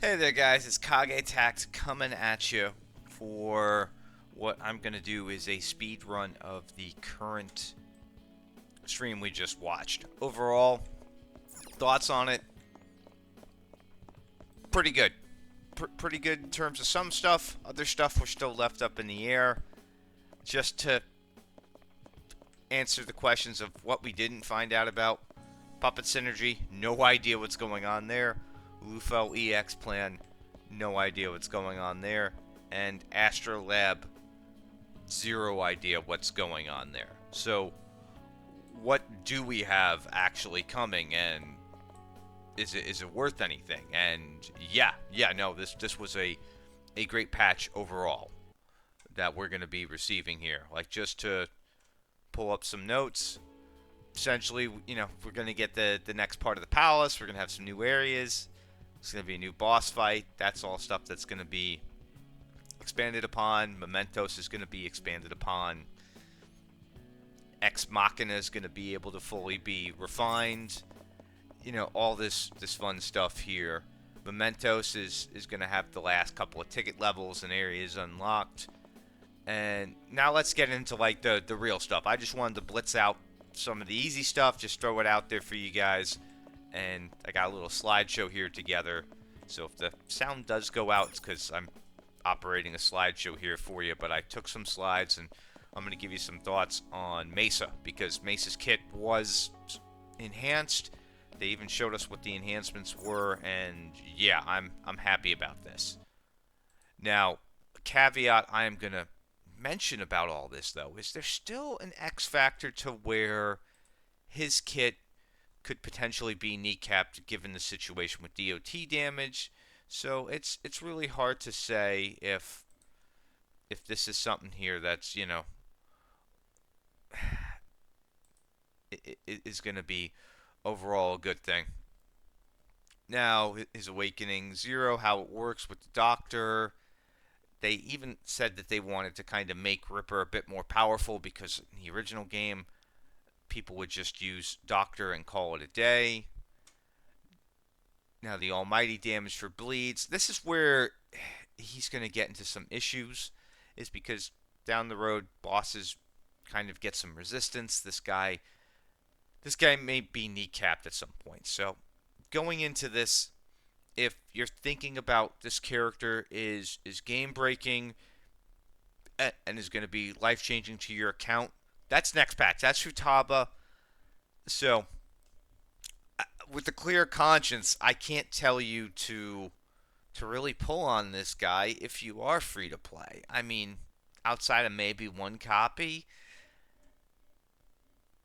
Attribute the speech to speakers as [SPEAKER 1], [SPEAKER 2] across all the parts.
[SPEAKER 1] Hey there, guys. It's Kage Tax coming at you for what I'm going to do is a speed run of the current stream we just watched. Overall, thoughts on it? Pretty good. Pretty good in terms of some stuff. Other stuff we're still left up in the air. Just to answer the questions of what we didn't find out about Puppet Synergy, no idea what's going on there. Lufo EX plan, no idea what's going on there. And Astrolab, zero idea what's going on there. So, what do we have actually coming, and is it worth anything? And no, this was a great patch overall that we're going to be receiving here. Like, just to pull up some notes, essentially, we're going to get the next part of the palace. We're going to have some new areas. It's going to be a new boss fight. That's all stuff that's going to be expanded upon. Mementos is going to be expanded upon. Ex Machina is going to be able to fully be refined. All this fun stuff here. Mementos is going to have the last couple of ticket levels and areas unlocked. And now let's get into like the real stuff. I just wanted to blitz out some of the easy stuff, just throw it out there for you guys. And I got a little slideshow here together. So if the sound does go out, it's because I'm operating a slideshow here for you. But I took some slides, and I'm going to give you some thoughts on Mesa, because Mesa's kit was enhanced. They even showed us what the enhancements were, and yeah, I'm happy about this. Now, a caveat I am going to mention about all this, though, is there's still an X factor to where his kit could potentially be kneecapped given the situation with DOT damage. So it's really hard to say if this is something here that's is going to be overall a good thing. Now, his Awakening Zero, how it works with the Doctor. They even said that they wanted to kind of make Ripper a bit more powerful, because in the original game, people would just use Doctor and call it a day. Now, the almighty damage for bleeds. This is where he's going to get into some issues, is because down the road, bosses kind of get some resistance. This guy may be kneecapped at some point. So, going into this, if you're thinking about this character is game breaking and is going to be life changing to your account, that's next patch. That's Futaba. So, with a clear conscience, I can't tell you to really pull on this guy if you are free to play. I mean, outside of maybe one copy.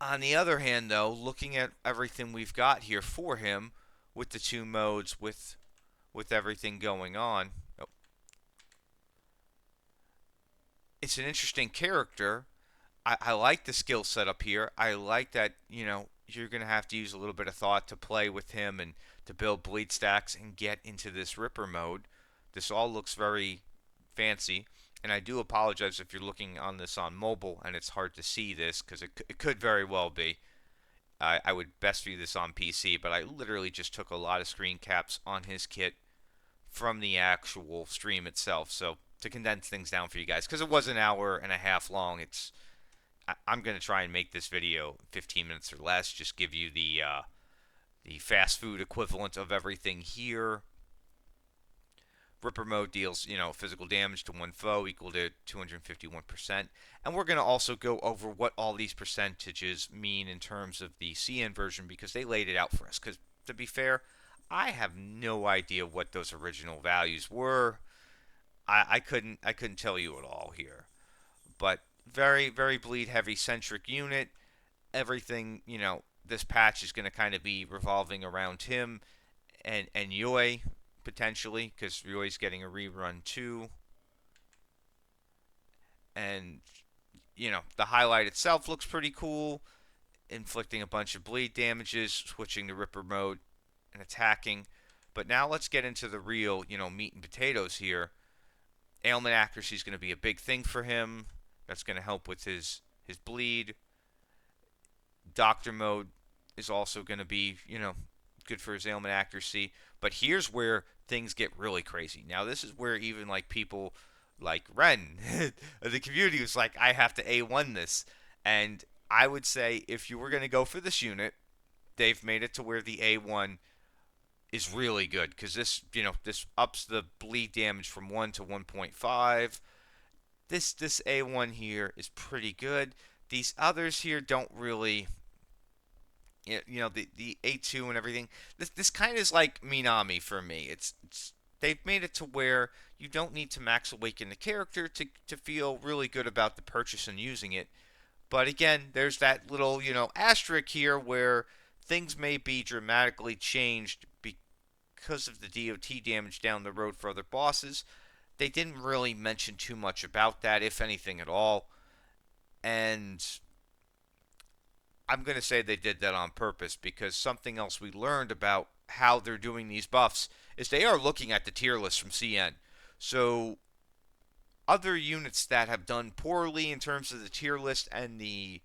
[SPEAKER 1] On the other hand, though, looking at everything we've got here for him, with the two modes, with everything going on, it's an interesting character. I like the skill set up here. I like that, you're going to have to use a little bit of thought to play with him and to build bleed stacks and get into this Ripper mode. This all looks very fancy. And I do apologize if you're looking on this on mobile and it's hard to see this, because it could very well be. I would best view this on PC, but I literally just took a lot of screen caps on his kit from the actual stream itself. So to condense things down for you guys, because it was an hour and a half long, I'm going to try and make this video 15 minutes or less. Just give you the fast food equivalent of everything here. Ripper mode deals, physical damage to one foe equal to 251%. And we're going to also go over what all these percentages mean in terms of the CN version, because they laid it out for us. Because, to be fair, I have no idea what those original values were. I couldn't tell you at all here. But very, very bleed heavy centric unit. Everything, this patch is going to kind of be revolving around him and Yoi, potentially, because Yoi's getting a rerun too. And, the highlight itself looks pretty cool, inflicting a bunch of bleed damages, switching to Ripper mode, and attacking. But now let's get into the real, meat and potatoes here. Ailment accuracy is going to be a big thing for him. That's going to help with his bleed. Doctor mode is also going to be, good for his ailment accuracy. But here's where things get really crazy. Now this is where even like people like Ren, the community was like, I have to A1 this, and I would say if you were going to go for this unit, they've made it to where the A1 is really good because this ups the bleed damage from 1 to 1.5. This A1 here is pretty good. These others here don't really, the A2 and everything. This kind of is like Minami for me. It's they've made it to where you don't need to max awaken the character to feel really good about the purchase and using it. But again, there's that little, asterisk here where things may be dramatically changed because of the DOT damage down the road for other bosses. They didn't really mention too much about that, if anything at all. And I'm going to say they did that on purpose because something else we learned about how they're doing these buffs is they are looking at the tier list from CN. So other units that have done poorly in terms of the tier list and the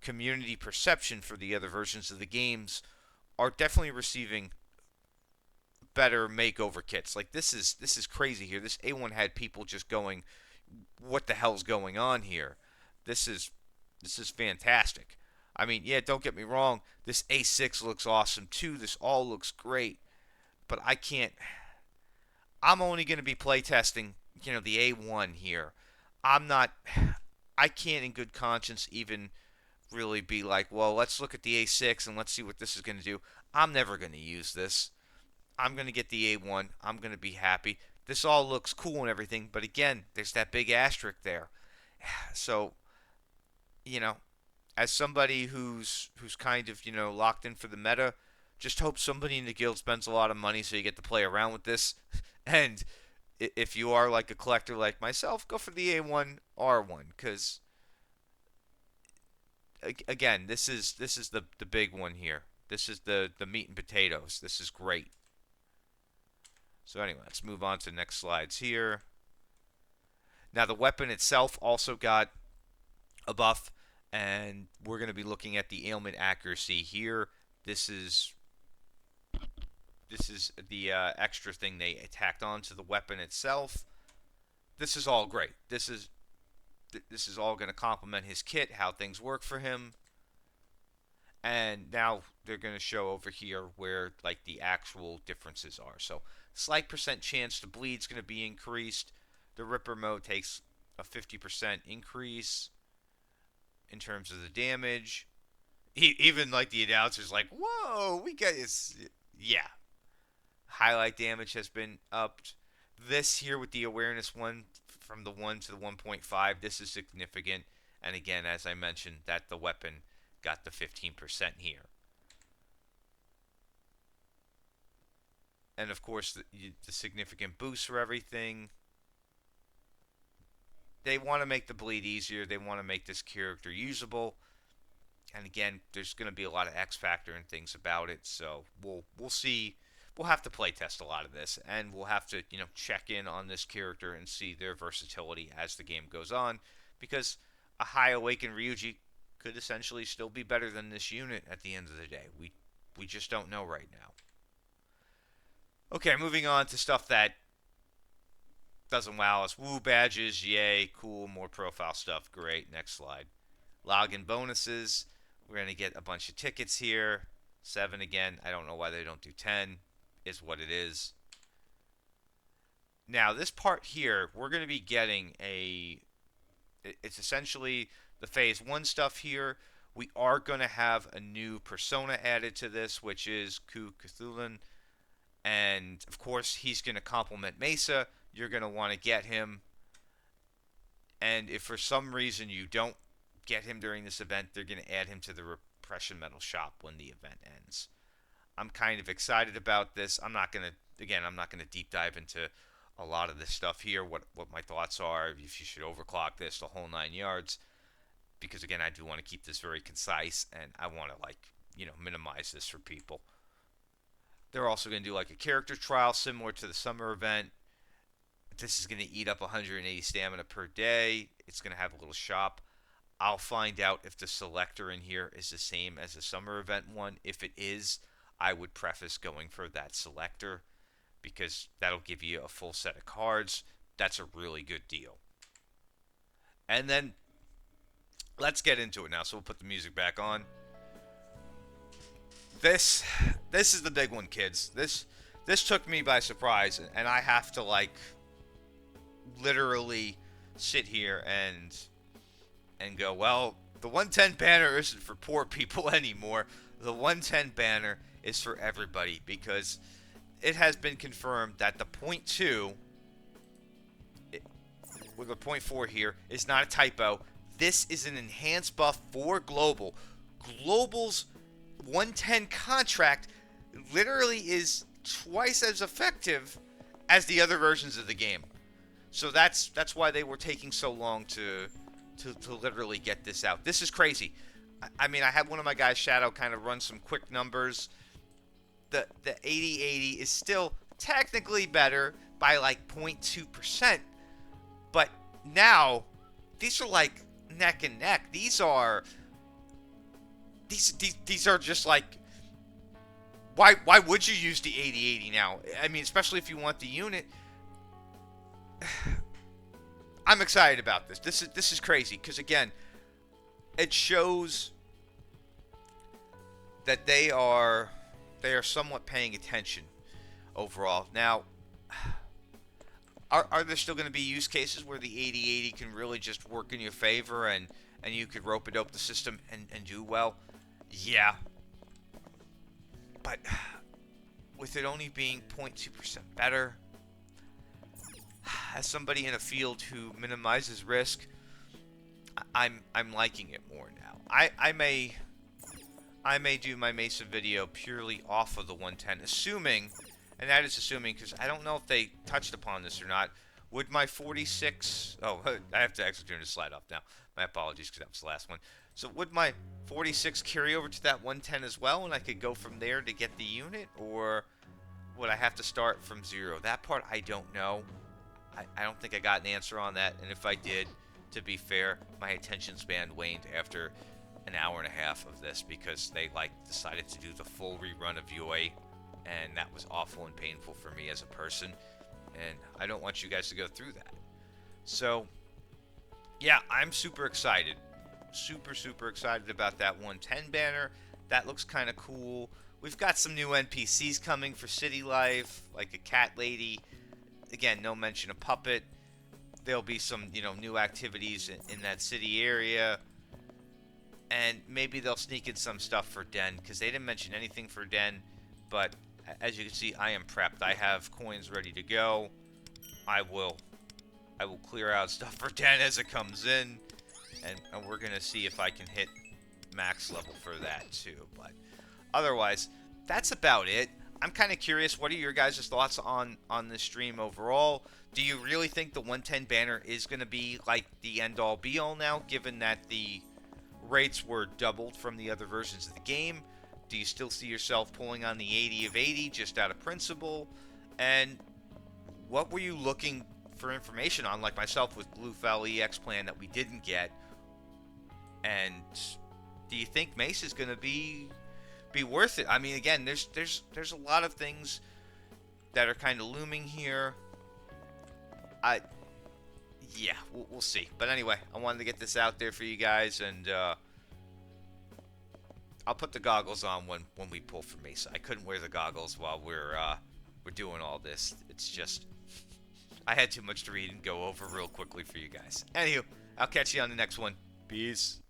[SPEAKER 1] community perception for the other versions of the games are definitely receiving better makeover kits. Like this is crazy here. This A1 had people just going, "What the hell's going on here?" This is this is fantastic. I mean, yeah, don't get me wrong. This A6 looks awesome too. This all looks great, but I can't. I'm only going to be playtesting, the A1 here. I'm not. I can't, in good conscience, even really be like, well, let's look at the A6 and let's see what this is going to do. I'm never going to use this. I'm going to get the A1. I'm going to be happy. This all looks cool and everything, but again, there's that big asterisk there. So, you know, as somebody who's kind of, locked in for the meta, just hope somebody in the guild spends a lot of money so you get to play around with this. And if you are like a collector like myself, go for the A1 R1 cuz again, this is the big one here. This is the meat and potatoes. This is great. So anyway, let's move on to the next slides here. Now the weapon itself also got a buff, and we're going to be looking at the ailment accuracy here. This is the extra thing they tacked onto the weapon itself. This is all great. This is all going to complement his kit, how things work for him. And now they're going to show over here where like the actual differences are. So slight percent chance to bleed is going to be increased. The Ripper mode takes a 50% increase in terms of the damage. Even like the announcers like, whoa, we got this. Yeah. Highlight damage has been upped. This here with the awareness one from the 1 to the 1.5, this is significant. And again, as I mentioned, that the weapon got the 15% here. And of course, the significant boost for everything. They want to make the bleed easier. They want to make this character usable. And again, there's going to be a lot of X factor and things about it. So we'll see. We'll have to play test a lot of this, and we'll have to check in on this character and see their versatility as the game goes on, because a high awakened Ryuji could essentially still be better than this unit at the end of the day. We just don't know right now. Okay, moving on to stuff that doesn't wow us. Woo, badges, yay, cool, more profile stuff, great. Next slide. Login bonuses. We're going to get a bunch of tickets here. 7 again. I don't know why they don't do 10. Is what it is. Now, this part here, we're going to be getting it's essentially the phase 1 stuff here. We are going to have a new persona added to this, which is Ku Cthulhu. And, of course, he's going to complement Mesa. You're going to want to get him. And if for some reason you don't get him during this event, they're going to add him to the Repression Metal shop when the event ends. I'm kind of excited about this. I'm not going to deep dive into a lot of this stuff here, what my thoughts are, if you should overclock this, the whole 9 yards. Because, again, I do want to keep this very concise, and I want to, minimize this for people. They're also going to do, like, a character trial similar to the summer event. This is going to eat up 180 stamina per day. It's going to have a little shop. I'll find out if the selector in here is the same as the summer event one. If it is, I would preface going for that selector because that'll give you a full set of cards. That's a really good deal. And then let's get into it now. So we'll put the music back on. This this is the big one, kids. This took me by surprise, and I have to like literally sit here and go, well, the 110 banner isn't for poor people anymore. The 110 banner is for everybody because it has been confirmed that the point 2 with a point 4 here is not a typo. This is an enhanced buff for Global. Global's 110 contract literally is twice as effective as the other versions of the game. So that's why they were taking so long to literally get this out. This is crazy. I mean, I had one of my guys, Shadow, kind of run some quick numbers. The 80/80 is still technically better by like 0.2%, but now these are like neck and neck. These are just like, why would you use the 80/80 now? I mean, especially if you want the unit. I'm excited about this. This is crazy because again, it shows that they are somewhat paying attention overall. Now, are there still going to be use cases where the 80/80 can really just work in your favor and you could rope-a-dope the system and do well? Yeah. But with it only being 0.2% better, as somebody in a field who minimizes risk, I'm liking it more now. I may do my Mesa video purely off of the 110, assuming, and that is assuming because I don't know if they touched upon this or not. Would my 46... Oh, I have to actually turn the slide off now. My apologies because that was the last one. So would my 46 carry over to that 110 as well, and I could go from there to get the unit? Or would I have to start from 0? That part I don't know. I don't think I got an answer on that, and if I did, to be fair, my attention span waned after an hour and a half of this because they decided to do the full rerun of UA, and that was awful and painful for me as a person, and I don't want you guys to go through that. So yeah, I'm super excited. Super excited about that 110 banner. That looks kind of cool. We've got some new NPCs coming for City Life, like a cat lady. Again, no mention of Puppet. There'll be some, new activities in that city area. And maybe they'll sneak in some stuff for Den, because they didn't mention anything for Den. But as you can see, I am prepped. I have coins ready to go. I will clear out stuff for Den as it comes in. And we're going to see if I can hit max level for that too. But otherwise, that's about it. I'm kind of curious, what are your guys' thoughts on this stream overall? Do you really think the 110 banner is going to be like the end-all be-all now, given that the rates were doubled from the other versions of the game? Do you still see yourself pulling on the 80 of 80 just out of principle? And what were you looking for information on, like myself with Bluefell EX plan that we didn't get? And do you think Mace is going to be worth it? I mean, again, there's a lot of things that are kind of looming here. Yeah, we'll see. But anyway, I wanted to get this out there for you guys, and I'll put the goggles on when we pull for Mesa. I couldn't wear the goggles while we're doing all this. It's just I had too much to read and go over real quickly for you guys. Anywho, I'll catch you on the next one. Peace.